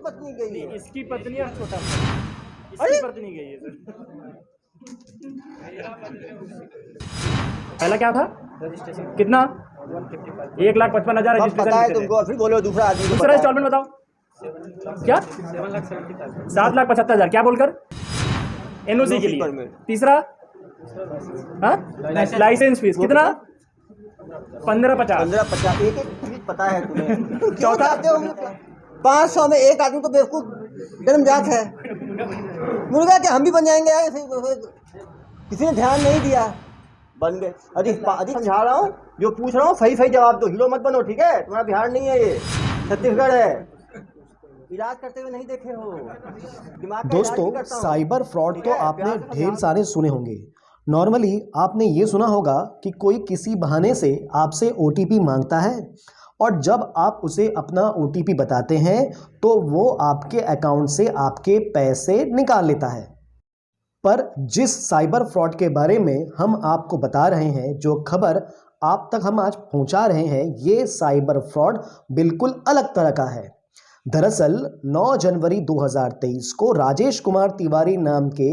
पत्नी गई है? इसकी पत्नी और छोटा इसकी पत्नी गई है सर। पहला क्या था रजिस्ट्रेशन कितना? 1,55,000 सब रजिस्ट्रेशन पता है कितने थे? तुमको, फिर बोलो दूसरा आदमी को दूसरा पता है। इंस्टॉलमेंट बताओ क्या? 7,75,000 क्या बोलकर एनओसी के लिए। तीसरा लाइसेंस फीस कितना? 1550। 1550 एक चीज पता है तुम्हें। चौथा 500 में एक आदमी को बेवकूफ जन्मजात है। मुर्गा क्या हम भी बन जाएंगे यार? किसी ने ध्यान नहीं दिया, बन गए। अधिक समझा रहा हूँ, जो पूछ रहा हूँ सही जवाब दो, हीरो मत बनो, ठीक है? तुम्हारा बिहार नहीं है, ये छत्तीसगढ़ है। इलाज करते हुए नहीं देखे हो दिमाग का। दोस्तों, साइबर फ्रॉड तो आपने ढेर सारे सुने होंगे। नॉर्मली आपने ये सुना होगा कि कोई किसी बहाने से आपसे OTP मांगता है और जब आप उसे अपना OTP बताते हैं तो वो आपके अकाउंट से आपके पैसे निकाल लेता है। पर जिस साइबर फ्रॉड के बारे में हम आपको बता रहे हैं, जो खबर आप तक हम आज पहुंचा रहे हैं, ये साइबर फ्रॉड बिल्कुल अलग तरह का है। दरअसल 9 जनवरी 2023 को राजेश कुमार तिवारी नाम के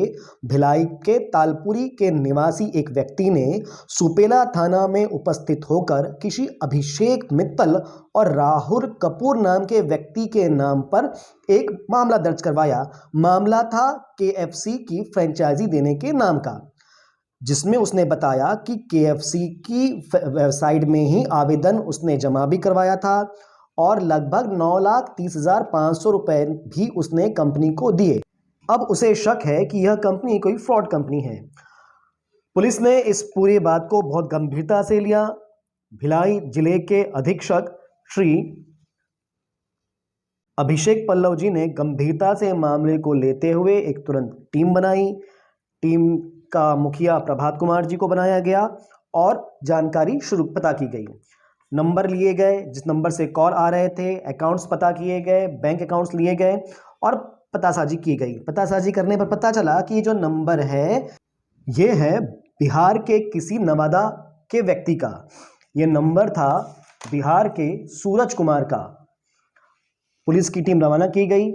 भिलाई के तालपुरी के निवासी एक व्यक्ति ने सुपेला थाना में उपस्थित होकर किसी अभिषेक मित्तल और राहुल कपूर नाम के व्यक्ति के नाम पर एक मामला दर्ज करवाया। मामला था KFC की फ्रेंचाइजी देने के नाम का, जिसमें उसने बताया कि KFC की वेबसाइट में ही आवेदन उसने जमा भी करवाया था और लगभग 9,30,500 रुपए भी उसने कंपनी को दिए। अब उसे शक है कि यह कंपनी कोई फ्रॉड कंपनी है। पुलिस ने इस पूरी बात को बहुत गंभीरता से लिया। भिलाई जिले के अधीक्षक श्री अभिषेक पल्लव जी ने गंभीरता से मामले को लेते हुए एक तुरंत टीम बनाई। टीम का मुखिया प्रभात कुमार जी को बनाया गया और जानकारी पता की गई। नंबर लिए गए, जिस नंबर से कॉल आ रहे थे, अकाउंट्स पता किए गए, बैंक अकाउंट्स लिए गए और पतासाजी की गई। पतासाजी करने पर पता चला कि ये जो नंबर है ये है बिहार के किसी नवादा के व्यक्ति का। ये नंबर था बिहार के सूरज कुमार का। पुलिस की टीम रवाना की गई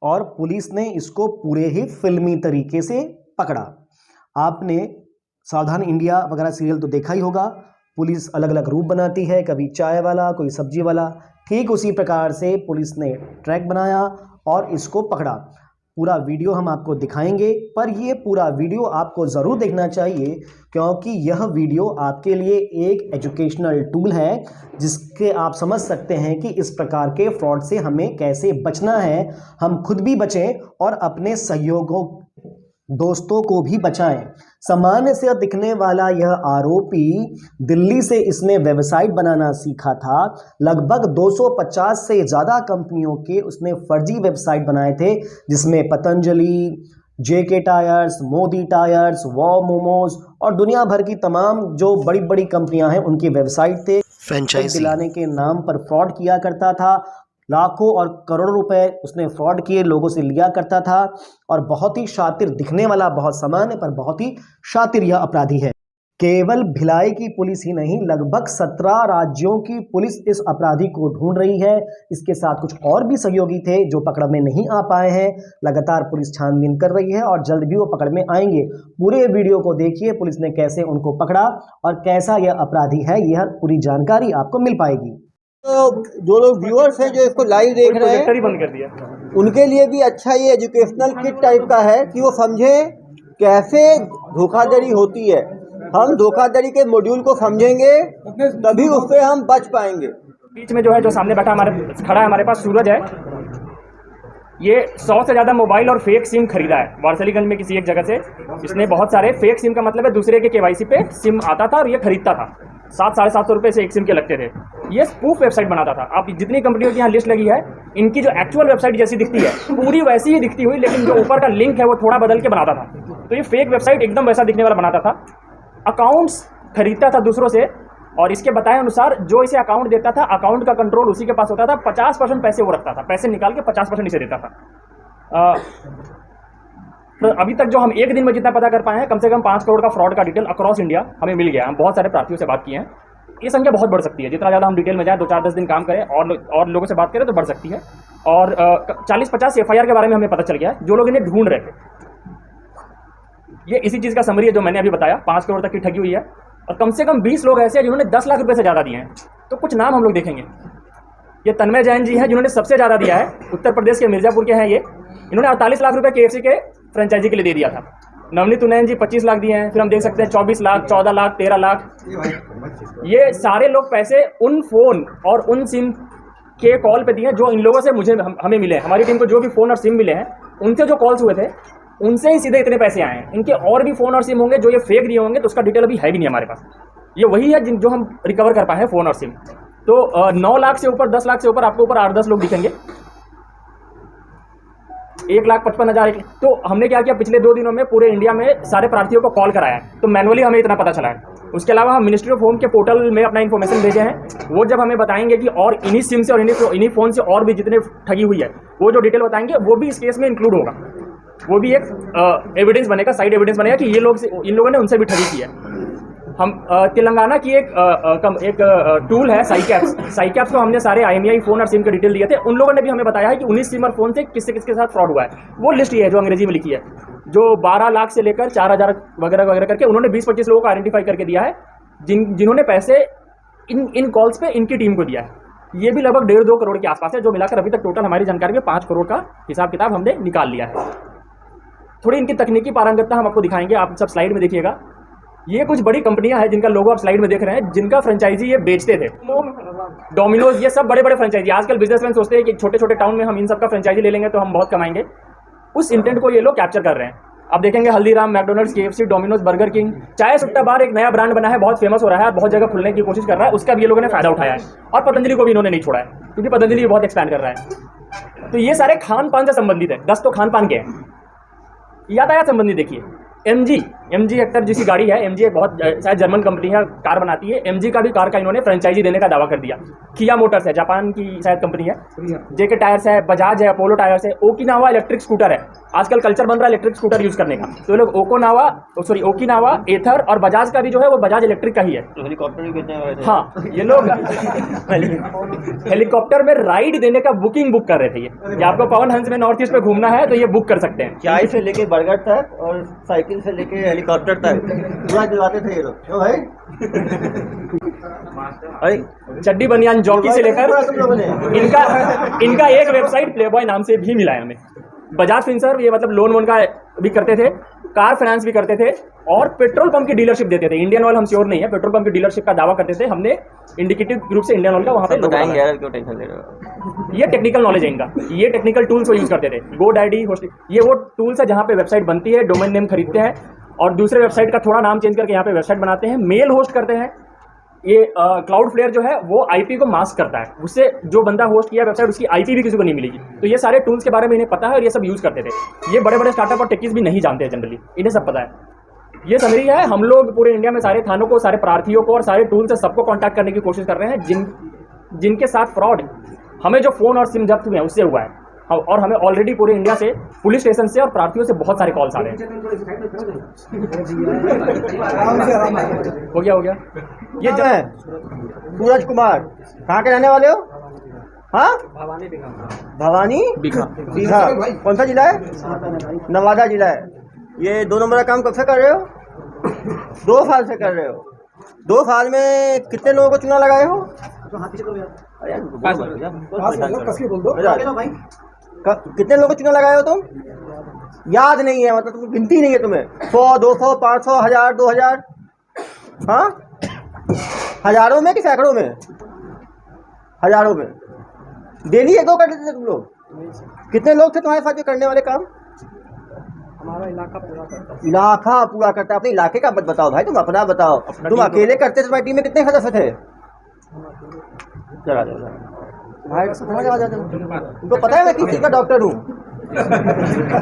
और पुलिस ने इसको पूरे ही फिल्मी तरीके से पकड़ा। आपने सावधान इंडिया वगैरह सीरियल तो देखा ही होगा। पुलिस अलग अलग रूप बनाती है, कभी चाय वाला, कोई सब्जी वाला। ठीक उसी प्रकार से पुलिस ने ट्रैक बनाया और इसको पकड़ा। पूरा वीडियो हम आपको दिखाएंगे, पर ये पूरा वीडियो आपको ज़रूर देखना चाहिए क्योंकि यह वीडियो आपके लिए एक एजुकेशनल टूल है, जिसके आप समझ सकते हैं कि इस प्रकार के फ्रॉड से हमें कैसे बचना है। हम खुद भी बचें और अपने सहयोगों दोस्तों को भी बचाएं। सामान्य से दिखने वाला यह आरोपी दिल्ली से इसने वेबसाइट बनाना सीखा था। लगभग 250 से ज़्यादा कंपनियों के उसने फर्जी वेबसाइट बनाए थे, जिसमें Patanjali, JK tyres, Modi tyres, wow momos और दुनिया भर की तमाम जो बड़ी बड़ी कंपनियां हैं उनकी वेबसाइट थे। फ्रेंचाइजी दिलाने के नाम पर फ्रॉड किया करता था। लाखों और करोड़ों रुपए उसने फ्रॉड किए लोगों से लिया करता था और बहुत ही शातिर दिखने वाला, बहुत सामान्य पर बहुत ही शातिर यह अपराधी है। केवल भिलाई की पुलिस ही नहीं, लगभग 17 राज्यों की पुलिस इस अपराधी को ढूंढ रही है। इसके साथ कुछ और भी सहयोगी थे जो पकड़ में नहीं आ पाए हैं। लगातार पुलिस छानबीन कर रही है और जल्द भी वो पकड़ में आएंगे। पूरे वीडियो को देखिए, पुलिस ने कैसे उनको पकड़ा और कैसा यह अपराधी है, यह पूरी जानकारी आपको मिल पाएगी। तो जो लोग व्यूअर्स हैं जो इसको लाइव देख रहे हैं, बंद कर दिया, उनके लिए भी अच्छा ये एजुकेशनल किट टाइप का है कि वो समझे कैसे धोखाधड़ी होती है। हम धोखाधड़ी के मॉड्यूल को समझेंगे तभी उससे हम बच पाएंगे। बीच में जो है, जो सामने बैठा खड़ा है हमारे पास सूरज है, ये 100 से ज़्यादा मोबाइल और फेक सिम खरीदा है वारसलीगंज में किसी एक जगह से। इसने बहुत सारे फेक सिम का मतलब है दूसरे के KYC पे सिम आता था और ये खरीदता था। 700-750 रुपये से एक सिम के लगते थे। ये स्पूफ वेबसाइट बनाता था। आप जितनी कंपनियों की यहाँ लिस्ट लगी है, इनकी जो एक्चुअल वेबसाइट जैसी दिखती है पूरी वैसी ही दिखती हुई, लेकिन जो ऊपर का लिंक है वो थोड़ा बदल के बनाता था। तो ये फेक वेबसाइट एकदम वैसा दिखने वाला बनाता था। अकाउंट्स खरीदता था दूसरों से और इसके बताए अनुसार जो इसे अकाउंट देता था, अकाउंट का कंट्रोल उसी के पास होता था। 50% पैसे वो रखता था, पैसे निकाल के 50% इसे देता था। तो अभी तक जो हम एक दिन में जितना पता कर पाए हैं, कम से कम 5 करोड़ का फ्रॉड का डिटेल अक्रॉस इंडिया हमें मिल गया। हम बहुत सारे प्रार्थियों से बात किए हैं ये संख्या बहुत बढ़ सकती है। जितना ज़्यादा हम डिटेल में जाएँ, 2-4-10 दिन काम करें और लोगों से बात करें तो बढ़ सकती है। और 40-50 FIR के बारे में हमें पता चल गया है, जो लोग इन्हें ढूंढ रहे थे। ये इसी चीज़ का समरी है जो मैंने अभी बताया, 5 करोड़ तक की ठगी हुई है। और कम से कम 20 लोग ऐसे हैं जिन्होंने 10 लाख रुपये से ज़्यादा दिए हैं। तो कुछ नाम हम लोग देखेंगे। ये तन्मय जैन जी हैं जिन्होंने सबसे ज़्यादा दिया है, उत्तर प्रदेश के मिर्ज़ापुर के हैं ये। इन्होंने 48 लाख रुपये KFC के फ्रेंचाइजी के लिए दे दिया था। नवनीत उन्नयन जी 25 लाख दिए हैं। फिर हम देख सकते हैं 24 लाख, 14 लाख, 13 लाख। ये सारे लोग पैसे उन फ़ोन और उन सिम के कॉल पे दिए हैं जो इन लोगों से हमें मिले हैं। हमारी टीम को जो भी फ़ोन और सिम मिले हैं, उनसे जो कॉल्स हुए थे, उनसे ही सीधे इतने पैसे आए हैं। इनके और भी फ़ोन और सिम होंगे जो ये फेक दिए होंगे, तो उसका डिटेल अभी है भी नहीं हमारे पास। ये वही है जो हम रिकवर कर पाए हैं, फ़ोन और सिम। तो 9 लाख से ऊपर, 10 लाख से ऊपर आपको ऊपर 8-10 लोग दिखेंगे। 1,55,000। तो हमने क्या किया, पिछले 2 दिनों में पूरे इंडिया में सारे प्रार्थियों को कॉल कराया है, तो मैनुअली हमें इतना पता चला है। उसके अलावा हम मिनिस्ट्री ऑफ होम के पोर्टल में अपना इन्फॉर्मेशन भेजे हैं। वो जब हमें बताएंगे कि और इन्हीं सिम से और इन्हीं फ़ोन से और भी जितने ठगी हुई है, वो जो डिटेल बताएंगे वो भी इस केस में इंक्लूड होगा। वो भी एक एविडेंस बनेगा, साइड एविडेंस बनेगा कि इन लोगों ने उनसे भी ठगी की है। हम तेलंगाना की एक टूल है साइकैप्स को हमने सारे IMEI फ़ोन और सिम के डिटेल दिए थे। उन लोगों ने भी हमें बताया है कि 19 सिम और फ़ोन से किसके साथ फ्रॉड हुआ है। वो लिस्ट ये है जो अंग्रेजी में लिखी है, जो 12 लाख से लेकर 4,000 वगैरह वगैरह करके उन्होंने 20-25 लोगों को आइडेंटिफाई करके दिया है, जिन्होंने पैसे इन कॉल्स पे इनकी टीम को दिया है। ये भी लगभग 1.5-2 करोड़ के आसपास है, जो मिलाकर अभी तक टोटल हमारी जानकारी में 5 करोड़ का हिसाब किताब हमने निकाल लिया है। थोड़ी इनकी तकनीकी पारंगतता हम आपको दिखाएंगे, आप सब स्लाइड में देखिएगा। ये कुछ बड़ी कंपनियां हैं जिनका लोगो आप स्लाइड में देख रहे हैं, जिनका फ्रेंचाइजी ये बेचते थे। डोमिनोज, ये सब बड़े बड़े फ्रेंचाइजी। आजकल बिजनेसमैन सोचते हैं कि छोटे छोटे टाउन में हम इन सब का फ्रेंचाइजी ले लेंगे तो हम बहुत कमाएंगे। उस इंटेंट को ये लोग कैप्चर कर रहे हैं। आप देखेंगे Haldiram, McDonald's, KFC, Domino's, burger king, चाय सुट्टा बार एक नया ब्रांड बना है, बहुत फेमस हो रहा है, बहुत जगह खुलने की कोशिश कर रहा है। उसका भी ये लोगों ने फायदा उठाया है। और पतंजलि को भी इन्होंने नहीं छोड़ा है, क्योंकि पतंजलि बहुत एक्सपैंड कर रहा है। तो ये सारे खान पान से संबंधित है। 10 तो खान पान के हैं। यातायात संबंधी देखिए, MG हेक्टर जिसकी गाड़ी है, MG एक बहुत शायद जर्मन कंपनी है, कार बनाती है। MG का भी कार का इन्होंने फ्रेंचाइजी देने का दावा कर दिया। किया मोटर्स है, जापान की शायद कंपनी है। JK टायर्स है, बजाज है, अपोलो टायर्स है। ओकिनावा इलेक्ट्रिक स्कूटर है, आजकल कल्चर बन रहा है इलेक्ट्रिक स्कूटर यूज करने का। तो लोग ओकिनावा, एथर और बजाज का भी जो है वो बजाज इलेक्ट्रिक का ही है। तो हेलीकॉप्टर भी कितने हुए थे? हाँ, ये लोग हेलीकॉप्टर में राइड देने का बुक कर रहे थे। ये आपको पवन हंस में नॉर्थ ईस्ट में घूमना है तो ये बुक कर सकते हैं। चाय से लेके बर्गर तक और साइकिल से लेके हेलीकॉप्टर तक पूरा दिलवाते थे ये लोग, क्यों भाई? अरे चड्डी बनियान जॉकी से लेकर इनका एक वेबसाइट प्लेबॉय नाम से भी मिला है हमें। बजाज फिनसर्व, ये मतलब लोन वोन का भी करते थे, कार फाइनेंस भी करते थे और पेट्रोल पंप की डीलरशिप देते थे। इंडियन ऑयल हम श्योर नहीं है, पेट्रोल पंप की डीलरशिप का दावा करते थे। हमने इंडिकेटिव ग्रुप से इंडियन ऑयल का वहाँ पे बताएंगे यार, क्यों टेंशन ले रहे हो? ये टेक्निकल नॉलेज है इनका। ये टेक्निकल टूल्स वो यूज करते थे। GoDaddy होस्टिंग, ये वो टूल्स है जहाँ पे वेबसाइट बनती है, डोमेन नेम खरीदते हैं और दूसरे वेबसाइट का थोड़ा नाम चेंज करके यहाँ पे वेबसाइट बनाते हैं, मेल होस्ट करते हैं। ये क्लाउडफ्लेयर जो है वो IP को मास्क करता है, उससे जो बंदा होस्ट किया वेबसाइट उसकी IP भी किसी को नहीं मिलेगी। तो ये सारे टूल्स के बारे में इन्हें पता है और ये सब यूज करते थे। ये बड़े बड़े स्टार्टअप और टेकीज भी नहीं जानते हैं जनरली, इन्हें सब पता है। ये समरी है। हम लोग पूरे इंडिया में सारे थानों को, सारे प्रार्थियों को और सारे टूल से सबको कॉन्टैक्ट करने की कोशिश कर रहे हैं जिनके साथ फ्रॉड हमें जो फ़ोन और सिम जब्त हुए हैं उससे हुआ है। और हमें ऑलरेडी पूरे इंडिया से, पुलिस स्टेशन से और प्रार्थियों से बहुत सारे कॉल्स आ रहे हैं। हो गया ये जो है सूरज कुमार, कहाँ के रहने वाले हो? हाँ, भवानी बीघा। कौन सा जिला है? नवादा जिला है। ये 2 नंबर का काम कब से कर रहे हो? 2 साल से कर रहे हो। 2 साल में कितने लोगों को चुना लगाए हो? कितने लोगों को चुना लगाए हो तुम? याद नहीं है, मतलब तुम गिनती नहीं है तुम्हें? 100, 200, 500, 1000, 2000? हाँ, हजारों में कि सैकड़ों में? हजारों में। डेली 1-2 कर देते थे तुम लोग? कितने लोग थे तुम्हारे साथ जो करने वाले काम? हमारा इलाका पूरा करता है। इलाका पूरा करता है। अपने इलाके का मत बताओ भाई, तुम अपना बताओ। तुम अकेले करते थे, तुम्हारी टीम में कितने सदस्य थे? चला भाई, तुमको पता है मैं किस चीज का डॉक्टर हूँ?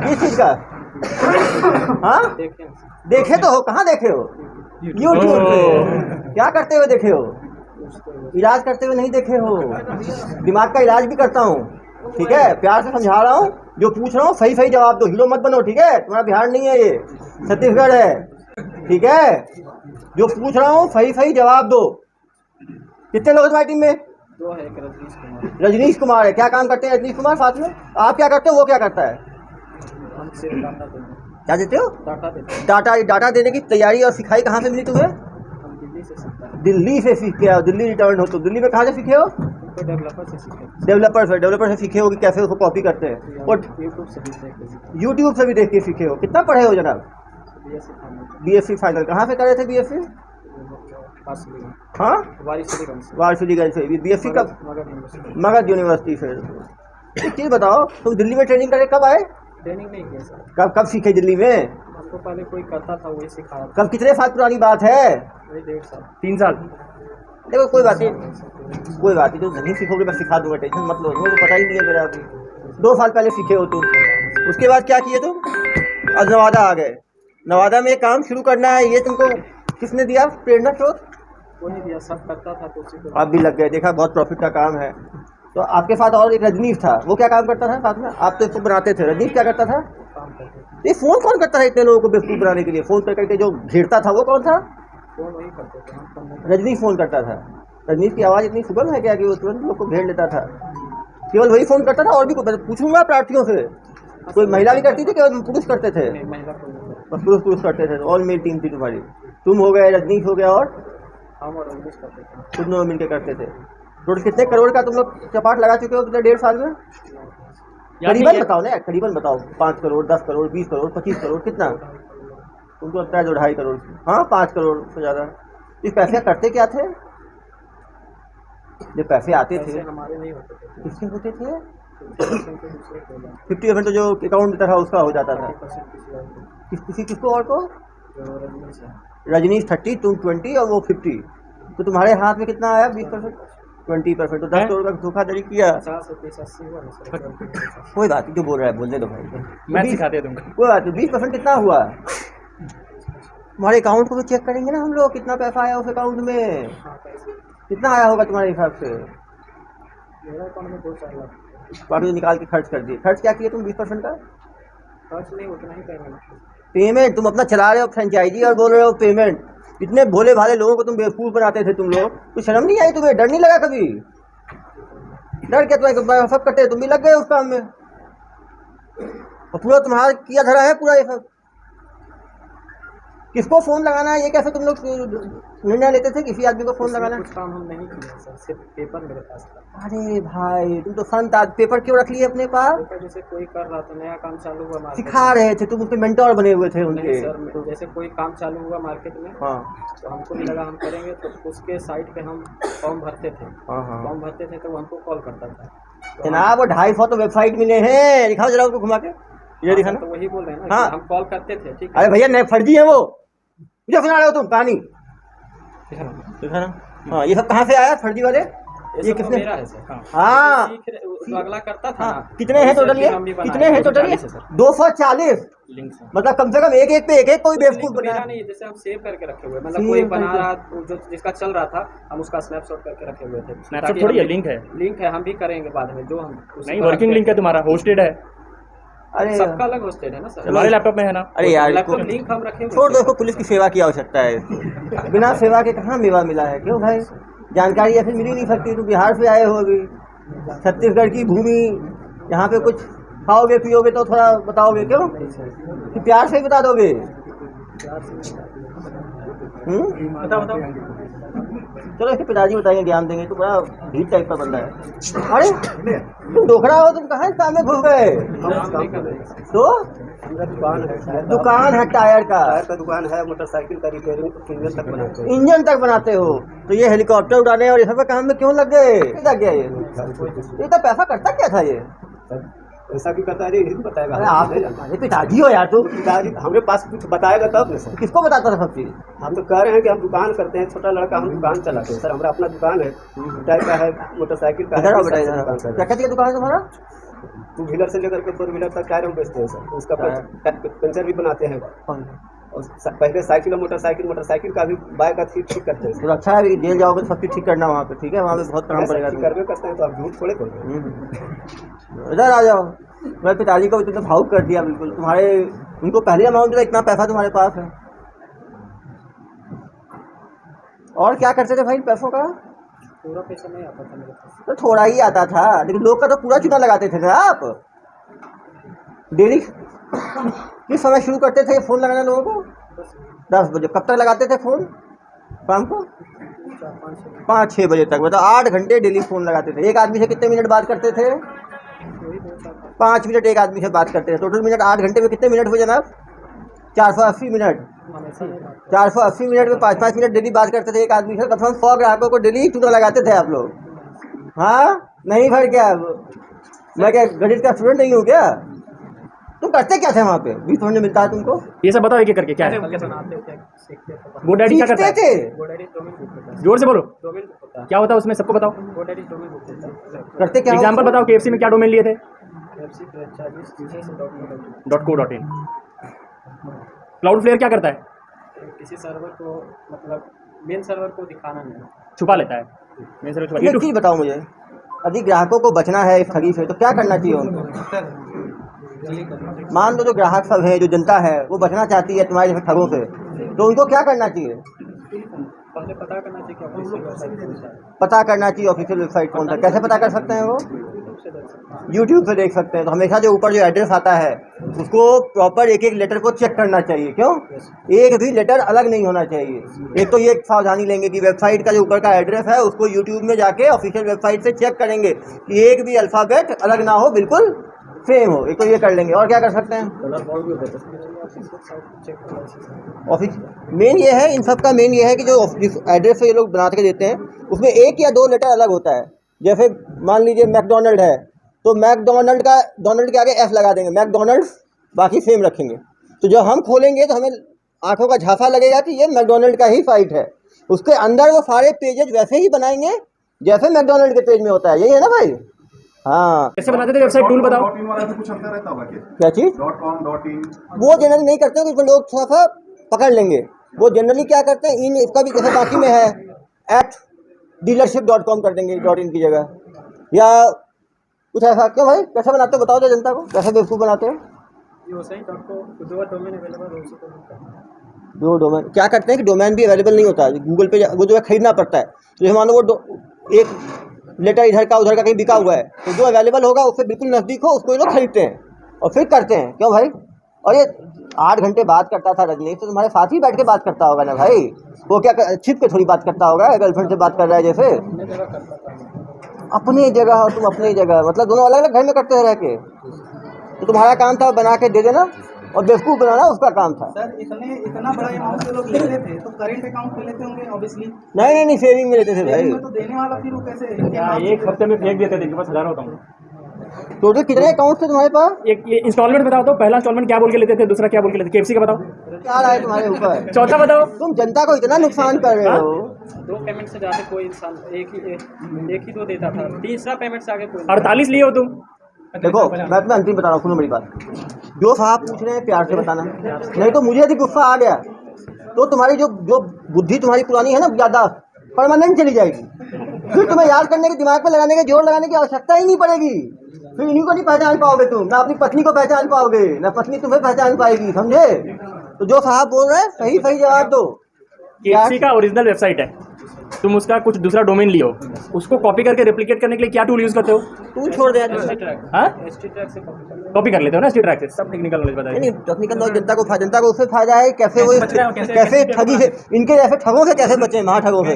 किस चीज का? हाँ, देखे तो हो? कहाँ देखे हो? यूट्यूब पे। क्या करते हुए देखे हो? इलाज करते हुए नहीं देखे हो। दिमाग का इलाज भी करता हूँ, ठीक है? प्यार से समझा रहा हूँ, जो पूछ रहा हूँ सही सही जवाब दो। हीरो मत बनो, ठीक है? तुम्हारा बिहार नहीं है, ये छत्तीसगढ़ है, ठीक है? जो पूछ रहा हूँ सही सही जवाब दो। कितने लोग हैं तुम्हारी टीम में? दो है, एक रजनीश कुमार। रजनीश कुमार है। क्या काम करते हैं रजनीश कुमार साथ में? आप क्या करते हो, वो क्या करता है? हम सिर्फ डाटा देते हैं। क्या देते हो? डाटा देते हैं। डाटा देने की तैयारी और सिखाई कहाँ से मिली तुम्हें? हम दिल्ली से सीखते हैं। दिल्ली से सीख के आओ, दिल्ली रिटर्न हो। तो दिल्ली में कहाँ से सीखे हो? उनको डेवलपर से सीखे। डेवलपर से सीखे हो कि कैसे उसको कॉपी करते हैं? और यूट्यूब से भी देख के सीखे। यूट्यूब से भी देख के सीखे हो। कितना पढ़े हो जनाब? BSc final. BSc final. कहाँ से करे थे बीएससी? वारसिलीगंज। हाँ, वारसिलीगंज से। वारसिलीगंज से। बीएससी कब? मगध यूनिवर्सिटी। मगध यूनिवर्सिटी से। एक चीज़ बताओ, तुम दिल्ली में ट्रेनिंग करे कब आए? ट्रेनिंग नहीं किया सर। कब सीखे दिल्ली में? हमको पहले कोई करता था, वही सिखाया था। कब, कितने साल पुरानी बात है? वही 1.5 साल। 3 साल। देखो कोई बात नहीं, कोई बात नहीं, तुम नहीं सीखोगे मैं सिखा दूंगा, टेंशन मत लो। मुझे पता ही नहीं है मेरा अभी। 2 साल पहले सीखे हो तुम। उसके बाद क्या किए तुम? अब नवादा आ गए। नवादा में काम शुरू करना है, ये तुमको किसने दिया प्रेरणा स्रोत? वही दिया, सब करता था तो उसी को। आप भी लग गए, देखा बहुत प्रॉफिट का काम है। तो आपके साथ और एक रजनीश था, वो क्या काम करता था साथ में? आप तो इसको बनाते थे, रजनीश क्या करता था? काम करते थे। ये फ़ोन कौन करता है इतने लोगों को बेवकूफ़ बनाने के लिए? फ़ोन कर करके जो घेरता था वो कौन था? फोन वही करते थे, हम फोन नहीं करते। रजनीश फ़ोन करता था। रजनीश की आवाज़ इतनी सुगम है क्या कि वो तुरंत लोग को घेर लेता था? केवल वही फ़ोन करता था? और भी पूछूंगा प्रार्थियों से, कोई महिला भी करती थी, केवल पुरुष करते थे? नहीं, महिला कोई नहीं करते। बस पुरुष करते थे। ऑल मेल टीम थी तुम्हारी। तुम हो गए, रजनीश हो गया, और हम और रजनीश करते थे। तुम दोनों मिलकर करते थे। टोटल कितने करोड़ का तुम लोग चपाट लगा चुके हो कितने 1.5 साल में? करीबन बताओ ना, करीबन बताओ। 5 करोड़, 10 करोड़, 20 करोड़, 25 करोड़, कितना तुमको लगता है? 2.5 करोड़। हाँ, 5 करोड़ से ज़्यादा। इस पैसे करते क्या थे? जो पैसे आते पैसे थे हमारे नहीं होते थे। किसके होते थे? 50% तो दूसरे को होगा। 50% तो जो अकाउंट में था उसका हो जाता था। 30% किसी और को। किसको और को? जो रजनीश है। रजनीश 30, तुम 20 और वो 50। तो तुम्हारे हाथ में कितना आया? 20%, 20%। तो 10 करोड़ का धोखाधड़ी किया। 50 और 30 80 हुआ ना सर। कोई बात नहीं, जो बोल रहा है बोलने दो भाई। मैं सिखाते हैं तुमको। कोई बात नहीं, 20% कितना हुआ? तुम्हारे अकाउंट को भी चेक करेंगे ना हम लोग, कितना पैसा आया उस अकाउंट में, हाँ, पैसे कितना आया होगा तुम्हारे हिसाब से? मेरा अकाउंट में 2-4 लाख। बाकी तो निकाल के खर्च कर दिए। खर्च क्या किए तुम 20% का? खर्च नहीं, उतना ही पेमेंट। पेमेंट तुम अपना चला रहे हो फ्रेंचाइजी और बोल रहे हो पेमेंट। इतने भोले भाले लोगों को तुम बेवकूफ़ बनाते थे तुम लोग। तो शर्म नहीं आई तुम्हें? डर नहीं लगा कभी? डर क्या? तुम्हारे सब करते तुम भी लग गए उस काम में, और पूरा तुम्हारा किया धरा है पूरा ये सब। किसको फ़ोन लगाना है ये कैसे तुम लोग निर्णय लेते थे? किसी आदमी को फ़ोन लगाना? कुछ काम हम नहीं किए सर, सिर्फ पेपर मेरे पास था। अरे भाई, तुम तो संत आज पेपर क्यों रख लिए अपने पास? पेपर जैसे कोई कर रहा था, नया काम चालू हुआ मार्केट में। सिखा रहे थे तुम, उसके मेंटोर बने हुए थे उनके। नहीं सर, जैसे कोई काम चालू हुआ मार्केट में, हाँ तो हमको भी लगा हम करेंगे, तो उसके साइट पे हम फॉर्म भरते थे। हाँ हाँ। फॉर्म भरते थे तो वो हमको कॉल करता था। तो जनाब वो 250 तो वेबसाइट मिले हैं, दिखाओ जरा उसको घुमा के, ये हाँ, दिखाना। तो वही बोल रहे हैं ना हाँ। कि हम कॉल करते थे, ठीक है। अरे भैया नए फर्जी है वो, मुझे सुना रहे हो तुम कहानी? दिखाना। हाँ, ये सब कहाँ से आया फर्जी वाले? ये ये सब किसने? मेरा है सर। हाँ तो अगला करता था हाँ। ना। कितने हैं टोटल? ये हम भी बनाए। कितने हैं टोटल? 240 है सर। 240। लिंक से। मतलब कम से कम एक एक पे एक कोई बेवकूफ मेरा बना। नहीं, जैसे हम सेव करके रखे हुए, मतलब सेव कोई बना करके। रहा जो जिसका चल रहा था, हम उसका स्नैपशॉट करके रखे हुए थे। स्नैपशॉट ताकि थोड़ी है, हम- लिंक है। लिंक है, हम भी करेंगे बाद में, जो हम उसी नहीं, पर वर्किंग रखते लिंक है तुम्हारा, होस्टेड है। अरे सबका अलग होस्टेड है ना सर। हमारे लैपटॉप में है ना। अरे यार लैपटॉप इसको लिंक हम रखे हुए छोड़ दो, हैं। इसको पुलिस की सेवा की आवश्यकता है इसको। बिना सेवा के कहाँ मेवा मिला है? क्यों भाई? जानकारी ऐसे मिल ही नहीं सकती। तुम बिहार से आए हो अभी, छत्तीसगढ़ की भूमि, यहाँ पे कुछ खाओगे पियोगे तो थोड़ा बताओगे, क्यों कि प्यार से ही बता दोगे? बताओ। चलो इसके पिताजी बताएंगे, ज्ञान देंगे। तो बड़ा भीड़ टाइप का बंदा है। अरे तुम डोखरा हो, तुम कहाँ इस काम में घुस गए? काम नहीं कर रहे हैं। तो दुकान है टायर का दुकान है, मोटरसाइकिल का रिपेयरिंग, इंजन तक बनाते हैं। इंजन तक बनाते हो? तो ये हेलीकॉप्टर उड़ाने और ये सब काम में क्यों लग गए? लग गया ये तो पैसा करता क्या था ये? ऐसा भी करता है, यही बताएगा। अरे आप अरे पिताजी हो यार तुम। पिताजी हमारे पास कुछ बताएगा तब ना सर। किसको बताता था सब चीज? हम तो कह रहे हैं कि हम दुकान करते हैं, छोटा लड़का, हम दुकान चलाते हैं सर। हमारा अपना दुकान है, टाइप का है, मोटरसाइकिल का इधर आओ है। बेटा, इधर आओ। क्या क्या दुकान है तुम्हारा? 2 व्हीलर से लेकर के 4 व्हीलर तक टायर हम बेचते हैं सर। उसका पंचर भी बनाते हैं, और पहले साइकिल और मोटरसाइकिल का भी बाइक का ठीक करते हैं। तो अच्छा है, जेल जाओगे तो सब चीज ठीक करना वहाँ पे, ठीक है? वहाँ पे बहुत काम पड़ेगा ठीक करवे करते हैं, तो आप झूठ थोड़े बोल। इधर आ जाओ। मैं पिताजी को तुमने भावुक कर दिया बिल्कुल। तुम्हारे उनको पहले अमाउंट था, इतना पैसा तुम्हारे पास है। और क्या करते थे भाई पैसों का? पूरा पैसा नहीं आता था मेरे पास। तो थोड़ा ही आता था, लेकिन लोग का तो पूरा चूना लगाते थे ना आप डेली। किस समय शुरू करते थे फ़ोन लगाना लोगों को? 10 बजे। कब तक लगाते थे फ़ोन? शाम को 5-6 बजे तक। मतलब 8 घंटे डेली फ़ोन लगाते थे। एक आदमी से कितने मिनट बात करते थे? 5 मिनट एक आदमी से बात करते थे। टोटल मिनट 8 घंटे में कितने मिनट हुए जनाब? 480 मिनट। 480 मिनट में 5-5 मिनट डेली बात करते थे एक आदमी से। कम 100 ग्राहकों को डेली चूना लगाते थे आप लोग। हाँ नहीं भर क्या? मैं क्या गणित का स्टूडेंट नहीं हूँ क्या? तुम करते क्या थे वहाँ पे? 20 मिनट मिलता है तुमको? ये सब बताओ एक एक करके क्या है। GoDaddy क्या करता सीखते है? थे। जोर से बोलो, क्या होता है उसमें, सबको बताओ। करते क्या हो? एग्जाम्पल बताओ, KFC में क्या डोमेन लिए थे? .co.in। क्लाउडफ्लेयर क्या करता है? किसी सर्वर को मतलब मेन सर्वर को दिखाना नहीं, छुपा लेता है। मेन सर्वर छुपा। एक चीज़ बताओ मुझे, यदि ग्राहकों को बचना है इस ठगी से तो क्या करना चाहिए उनको? मान लो जो ग्राहक सब हैं, जो जनता है, वो बचना चाहती है तुम्हारे जैसे ठगों से, तो उनको क्या करना चाहिए? पहले पता करना चाहिए कि ऑफिशियल वेबसाइट कौन सा है। पता करना चाहिए ऑफिशियल वेबसाइट कौन सा। कैसे पता कर सकते हैं वो? यूट्यूब से देख सकते हैं। तो हमेशा जो ऊपर जो एड्रेस आता है उसको प्रॉपर एक एक लेटर को चेक करना चाहिए। क्यों? एक भी लेटर अलग नहीं होना चाहिए। एक तो ये सावधानी लेंगे कि वेबसाइट का जो ऊपर का एड्रेस है उसको यूट्यूब में जाके ऑफिशियल वेबसाइट से चेक करेंगे कि एक भी अल्फ़ाबेट अलग ना हो, बिल्कुल सेम हो। एक तो ये कर लेंगे। और क्या कर सकते हैं? ऑफिस मेन ये है, इन सब का मेन ये है कि जो जिस एड्रेस से ये लोग बना के देते हैं उसमें 1 या 2 लेटर अलग होता है। जैसे मान लीजिए मैकडोनल्ड है तो मैकडोनल्ड का डोनल्ड के आगे F लगा देंगे, मैकडोनल्ड्स, बाकी सेम रखेंगे। तो जब हम खोलेंगे तो हमें आंखों का झांसा लगेगा कि ये मैकडोनल्ड का ही साइट है। उसके अंदर वो सारे पेजेज वैसे ही बनाएंगे जैसे मैकडोनल्ड के पेज में होता है। यही है ना भाई? हाँ। कैसे बनाते थे वेबसाइट, टूल बताओ। .in वाला तो कुछ अंतर रहता होगा क्या? क्या चीज़? .com .in वो जनरली नहीं करते हैं, लोग थोड़ा सा पकड़ लेंगे। वो जनरली क्या करते हैं, इन इसका भी जैसे बाकी में है @dealership.com कर देंगे .in की जगह, या कुछ ऐसा। क्यों भाई? कैसे बनाते हो बताओ तो जनता को, कैसे बेवकूफ़ बनाते हो? दो डोमेन अवेलेबल हो सकता है। 2 डोमेन क्या करते हैं कि डोमेन भी अवेलेबल नहीं होता है गूगल पे, वो जो है खरीदना पड़ता है। तो जैसे मान लो वो एक लेटर इधर का उधर का कहीं बिका हुआ है तो जो अवेलेबल होगा उससे बिल्कुल नज़दीक हो उसको ये लोग खरीदते हैं और फिर करते हैं। क्यों भाई? और ये 8 घंटे बात करता था रजनीश, तो तुम्हारे साथ ही बैठ के बात करता होगा ना भाई? वो क्या छिप के थोड़ी बात करता होगा, गर्लफ्रेंड से बात कर रहा है जैसे? अपनी जगह और तुम अपनी जगह, मतलब दोनों अलग अलग घर में करते रह के। तो तुम्हारा काम था बना के दे देना और बेवकूफ़ बनाना उसका काम था। सर इतना बड़ा अमाउंट से लोग लेते थे तो करेंट अकाउंट में लेते होंगे ऑब्वियसली। नहीं सेविंग में लेते थे भाई। तो देने वाला फिर वो कैसे एक हफ्ते में फेंक देते थे, इनके पास हज़ार होता हूँ। टोटल कितने अकाउंट थे तुम्हारे पास? एक ये इंस्टॉलमेंट बताओ तो, पहला इंस्टॉलमेंट क्या बोल के लेते थे, दूसरा क्या बोल के लेते थे? KFC का बताओ। क्या रहा है तुम्हारे ऊपर? चौथा बताओ। तुम जनता को इतना नुकसान कर रहे हो। 2 पेमेंट से ज़्यादा कोई इंसान एक ही 2 देता था, तीसरा पेमेंट से आगे कोई 48 लिए हो तुम। देखो मैं तुम्हें अंतिम बता रहा हूँ, सुनो मेरी बात। जो साहब पूछ रहे हैं प्यार से बताना, नहीं तो मुझे यदि गुस्सा आ गया तो तुम्हारी जो बुद्धि तुम्हारी पुरानी है ना, याददाश्त परमानेंट चली जाएगी। फिर तुम्हें याद करने के, दिमाग पे लगाने के, जोर लगाने की आवश्यकता ही नहीं पड़ेगी। फिर इन्हीं को नहीं पहचान पाओगे तुम, ना अपनी पत्नी को पहचान पाओगे, ना पत्नी तुम्हें पहचान पाएगी, समझे? तो जो साहब बोल रहे हैं सही जवाब दो। KFC का ओरिजिनल वेबसाइट है, तुम उसका कुछ दूसरा डोमेन लियो, उसको कॉपी करके रेप्लिकेट करने के लिए क्या टूल यूज करते हो? तू छोड़ दे। हाँ, ST-Track से कॉपी कर लेते हो ना ST-Track से। सब टेक्निकल नॉलेज बताइए। नहीं टेक्निकल नॉलेज जनता को उससे फायदा है। कैसे वो कैसे ठगी से, इनके जैसे ठगों से कैसे बचे, महा ठगों से,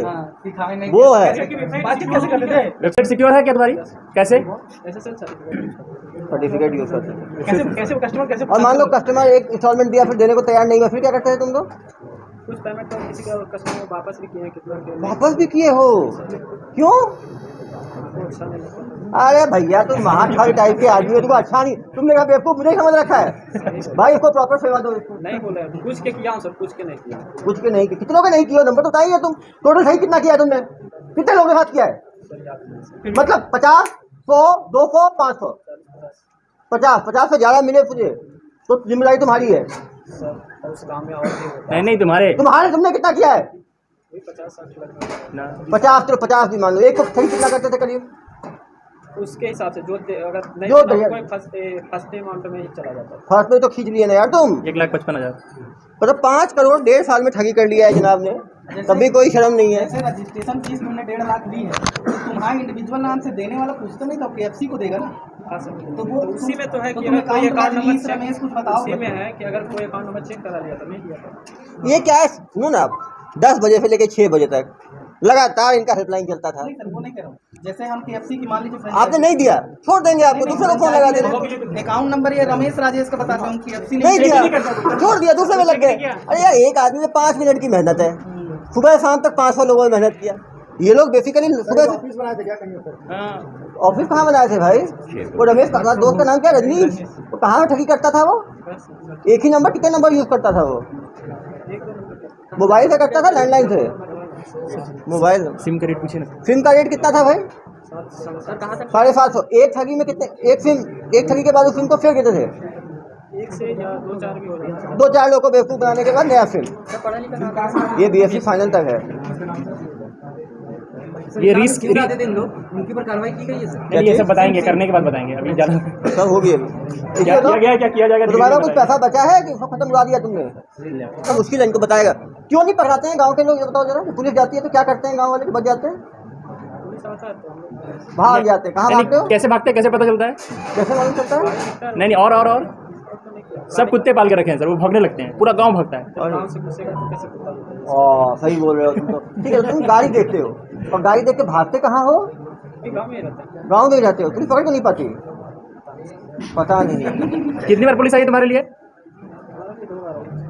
वो है। बातचीत कैसे करते थे? वेबसाइट सिक्योर है क्या तुम्हारी? कैसे? SSL सर्टिफिकेट यूज करते हैं। कैसे कस्टमर कैसे? और मान लो कस्टमर एक इंस्टॉलमेंट दिया फिर देने को तैयार नहीं हुआ, फिर क्या करते हैं तुम लोग? कुछ पेमेंट तो किसी का कस्टमर वापस भी किए हैं, कितना के वापस भी किए हो? क्यों? अच्छा नहीं लगा। अरे भैया तुम महाठग टाइप के आदमी हो, तुमको अच्छा नहीं, तुमने कहा बेवकूफ मुझे समझ रखा है भाई। इसको प्रॉपर सेवा दो इसको। नहीं बोले, पूछ के किया हूँ सर, पूछ के नहीं किया। कुछ के नहीं किया, कितनों के नहीं किया? नंबर तो बताइए तुम, टोटल सही कितना किया तुमने? कितने लोगों के साथ किया है? मतलब 50, 100, 200, 500, 50 से ज़्यादा मिले तुझे तो जिम्मेदारी तुम्हारी है। सर उस काम में और भी होता नहीं तुम्हारे तुमने कितना किया है? है, 50-60 लग 50, तो 50 भी मान लो। एक को सही कितना करते थे करीब? उसके हिसाब से जो अगर नहीं जो देना, दे- कोई फर्स्ट अमाउंट में ही चला जाता है। फर्स्ट में तो खींच लिए ना यार तुम। 1,55,000। मतलब 5 करोड़ 1.5 साल में ठगी कर लिया है जनाब ने। तब भी कोई शर्म नहीं है। जैसे रजिस्ट्रेशन फीस तुमने 1.5 लाख दी है, तो तुम्हारे इंडिविजुअल नाम से देने वाला कुछ तो नहीं, तो KFC को देगा ना। तो वो उसी में तो है कि तुम अगर कोई अकाउंट नंबर रमेश चेक कुछ बताओ। उसी में है कि अगर कोई अकाउंट नंबर चेक करा लिया तो नहीं दिया था। ये क्या है, सुनो ना आप, 10 बजे से लेकर 6 बजे तक लगातार इनका हेल्पलाइन चलता था। नहीं सर, वो नहीं कह रहा हूँ। जैसे हम KFC की मान लीजिए आपने नहीं दिया, छोड़ देंगे आपको, दूसरे को फोन लगा देंगे। अकाउंट नंबर ये रमेश राजेश का बताते हैं, KFC नहीं दिया, छोड़ दिया, दूसरे में लग गए। अरे यार, एक आदमी ने 5 मिनट की मेहनत है, सुबह शाम तक 500 लोगों ने मेहनत किया। ये लोग बेसिकली सुबह से ऑफिस बनाए थे क्या कहीं पर? ऑफिस कहाँ बनाए थे भाई? वो रमेश का दोस्त का नाम क्या, रजनीश, वो कहाँ ठगी करता था? वो एक ही नंबर, कितने नंबर यूज करता था? वो मोबाइल से करता था, लैंडलाइन से? मोबाइल सिम का रेट पूछे ना। सिम का रेट कितना था भाई? 750। एक ठगी में कितने, एक ठगी के बाद उस सिम को फिर कितने थे? 1 से या 2-4 भी हो जाता 2-4 लोगों को बेवकूफ़ बनाने के बाद नया सिम। ये BSc फाइनल तक है। ये रिस्क उनके पर कार्रवाई की गई है सर। ये सब बताएंगे, करने के बाद बताएंगे, अभी ज़्यादा सब हो गया। क्या किया गया है, क्या किया जाएगा। तुम्हारा कुछ पैसा बचा है कि सब खत्म उड़ा दिया तुमने? सब मुश्किल है, इनको बताएगा। क्यों नहीं पकड़ाते हैं गांव के लोग, ये बताओ जरा। पुलिस जाती है तो क्या करते हैं गांव वाले, बच जाते हैं, भाग जाते हैं। कहाँ भागते हो? कैसे भागते हैं, कैसे पता चलता है? कैसे मालूम चलता है? नहीं और सब कुत्ते पाल के रखे हैं सर, वो भागने लगते हैं, पूरा गांव भागता है। गाँव से घुसेगा तो कैसे पता लगेगा? सही बोल रहे हो तुम तो। ठीक है, तुम गाड़ी देखते हो और गाड़ी देख के भागते कहाँ हो? गाँव में ही रहता है। गाँव में ही रहते हो, पुलिस पकड़ को नहीं पाती? पता नहीं। कितनी बार पुलिस आई तुम्हारे लिए?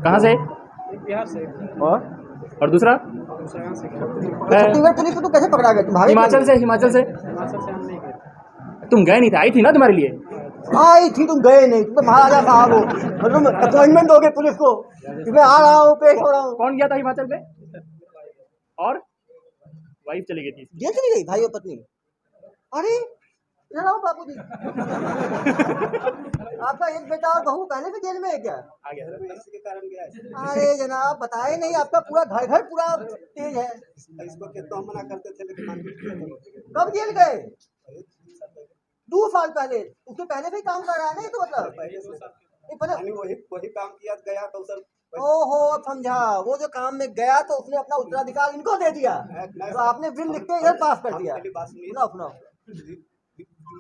कहाँ से? एक बिहार से, और दूसरा यहाँ से छत्तीसगढ़ पुलिस को तो कैसे पकड़ा गया? तुम भागे हिमाचल से हिमाचल से हम नहीं गए। तुम गए नहीं थे, आई थी ना तुम्हारे लिए। आई थी, तुम गए नहीं। तुम तो महाराजा साहब हो, मतलब अपॉइंटमेंट दोगे पुलिस को कि मैं आ रहा हूँ, पेश हो रहा हूँ। कौन गया था हिमाचल पे? और वाइफ चली गई थी। जेल चली गई, भाई और पत्नी? अरे जनाब बाबू जी, आपका एक बेटा और बहू पहले से जेल में है क्या? आ गया इसके कारण गया है। अरे जनाब बताए नहीं, आपका पूरा घर पूरा तेज है। इसको कितना मना करते थे लेकिन मानते थे। कब जेल गए? 2 साल पहले। उसके पहले से ही काम कर रहा है ना, ये तो मतलब पहले से ये पहले। यानी वही काम किया गया तो सर। ओहो, अब समझा। वो जो काम में गया तो उसने अपना उत्तराधिकार इनको दे दिया, तो आपने बिल लिख के इधर पास कर दिया। सुनो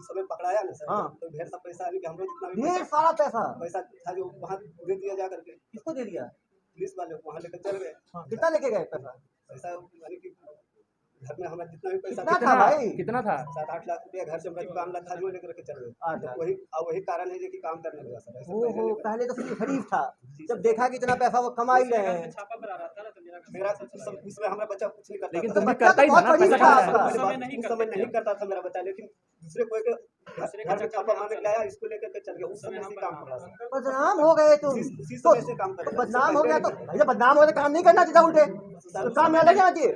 समय पकड़ाया ना सर, हाँ। तो ढेर सा पैसा यानी कि हम लोग जितना भी ढेर सारा पैसा पैसा था जो वहाँ दे दिया जा करके किसको दे दिया? पुलिस वाले को वहाँ लेकर चल गए। कितना लेके गए पैसा? पैसा यानी कि घर में हमारा जितना भी पैसा कितना था भाई? कितना था? 7-8 लाख रुपया घर से मेरा दुकान था जो लेकर के चल गए। अच्छा। वही कारण है जो कि काम करने लगा सर। ऐसे ओहो, पहले तो सिर्फ शरीफ था, जब देखा कि इतना पैसा वो कमा ही रहे हैं। छापा पर आ रहा था ना, तो मेरा सब इसमें हमारा बच्चा कुछ नहीं करता लेकिन था। तुम भी बच्चा करता ही तो था ना, बहुत पैसा शरीफ था कमाया है। आपका। उस समय नहीं करता था मेरा बच्चा, लेकिन दूसरे कोई के घर में छापा मारने के आया, इसको लेकर के चल गया। उस समय से काम पड़ा सर। बदनाम हो गए तुम। उसी तो समय से काम कर बदनाम हो गया तो भैया, बदनाम हो गया तो काम नहीं करना चाहिए, उल्टे तो काम में अलग जाना चाहिए।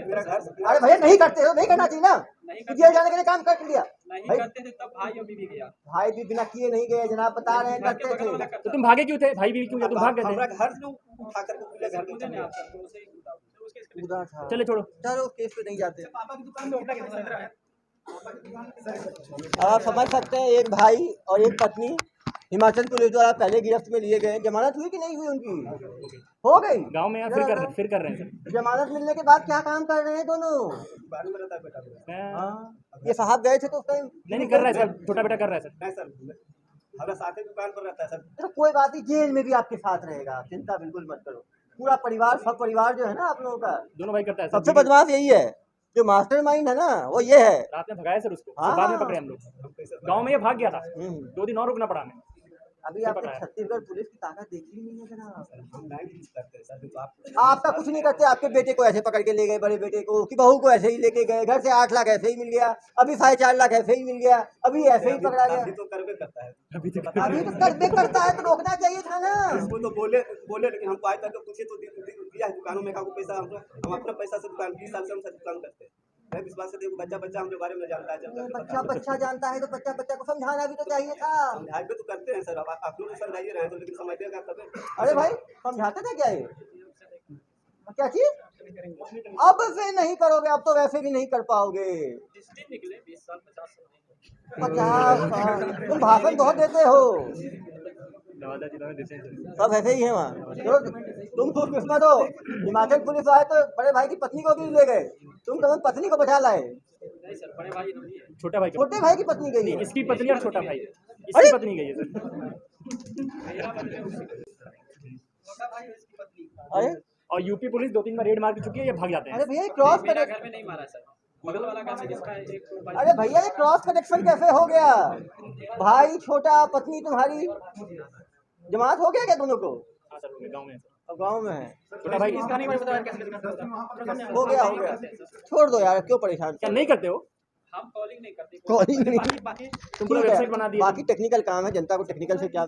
मेरा घर अरे भैया नहीं करते हो, नहीं करना चाहिए ना, जेल जाने के लिए काम कर लिया। नहीं करते थे तब भाई अभी भी गया। भाई भी बिना किए नहीं गए, जनाब बता रहे हैं करते थे। तो तुम भागे क्यों थे? भाई भी क्यों गया? तुम भाग गए हमारा थे। घर से उठा करके पूरे घर में चल गया। उधर था। चले छोड़ो। चलो केस पे नहीं जाते। पापा की दुकान में उठा के चल रहा है। आप समझ सकते हैं, एक भाई और एक पत्नी हिमाचल पुलिस द्वारा पहले गिरफ्त में लिए गए। जमानत हुई कि नहीं हुई उनकी? हो गई। गांव में या फिर कर रहे हैं जमानत मिलने के बाद क्या काम कर रहे हैं दोनों? बाहर में रहता है बेटा मेरा। सर। हाँ, ये साहब गए थे तो उस टाइम नहीं कर रहा है सर, छोटा बेटा कर रहा है सर। नहीं सर, हमारा साथ ही दुकान पर रहता है सर। तो कोई बात नहीं, जेल में भी आपके साथ रहेगा, चिंता बिल्कुल मत करो। पूरा परिवार, सब परिवार जो है ना आप लोगों का, दोनों भाई करता है सबसे सर। बदमाश यही है, जो मास्टरमाइंड है ना वो ये है। रात में भगाया सर उसको, हाँ। बाद में पकड़े हम लोग। गांव में ये भाग गया था, 2 दिन और रुकना पड़ा हमें। अभी आपने छत्तीसगढ़ पुलिस की ताकत देखी ही नहीं है जनाब। हम नहीं कुछ करते हैं सर, तो आप आपका कुछ नहीं करते। आपके बेटे को ऐसे पकड़ के ले गए, बड़े बेटे को कि बहू को ऐसे ही लेके गए, घर से 8 लाख ऐसे ही मिल गया, अभी 4.5 लाख ऐसे ही मिल गया, अभी ऐसे ही पकड़ा गया। अभी तो करवे करता है। अभी तो अभी तो करते करता है तो रोकना चाहिए था ना। उसको तो बोले लेकिन हमको आज तक पूछे तो दिया है दुकानों में का पैसा। हम अपना पैसा से दुकान 20 साल से हम दुकान करते हैं। मैं विश्वास से देखो, बच्चा हम बारे में जानता है। बच्चा जानता है तो बच्चा को समझाना भी तो चाहिए था। समझाइए तो करते हैं सर, अब आप लोग समझाइए रहे हैं तो, लेकिन समझिएगा तब। अरे भाई समझाते थे क्या ये? क्या चीज? अब से नहीं करोगे, अब तो वैसे भी नहीं कर पाओगे। 20 साल 50 साल 50 साल तुम भाषण बहुत देते हो। सब ऐसे ही है वहाँ। तुम खुद किस्मत हो, हिमाचल पुलिस आए तो बड़े भाई की पत्नी को भी ले गए, तुम तो पत्नी को बैठा लाए। नहीं सर, बड़े भाई नहीं है। छोटा भाई छोटे भाई की पत्नी गई है। इसकी पत्नी और छोटा भाई, अरे! इसकी पत्नी गई है सर। अरे और यूपी पुलिस 2-3 बार रेड मार के चुकी है, ये भाग जाते हैं। अरे भैया क्रॉस मेरा कनेक्शन, घर में नहीं मारा सर, बगल वाला घर में जिसका एक अरे भैया ये क्रॉस कनेक्शन कैसे हो गया? भाई छोटा, पत्नी तुम्हारी, जमात हो गया क्या दोनों को? हाँ सर, गाँव में अब गाँव में है, छोटा भाई इसका नहीं पता कैसे हो गया। छोड़ दो यार, क्यों परेशान क्या नहीं करते हो? हम कॉलिंग नहीं करते। कॉलिंग नहीं, बाकी तुम पूरा वेबसाइट बना दिए। बाकी टेक्निकल काम है, जनता को टेक्निकल से क्या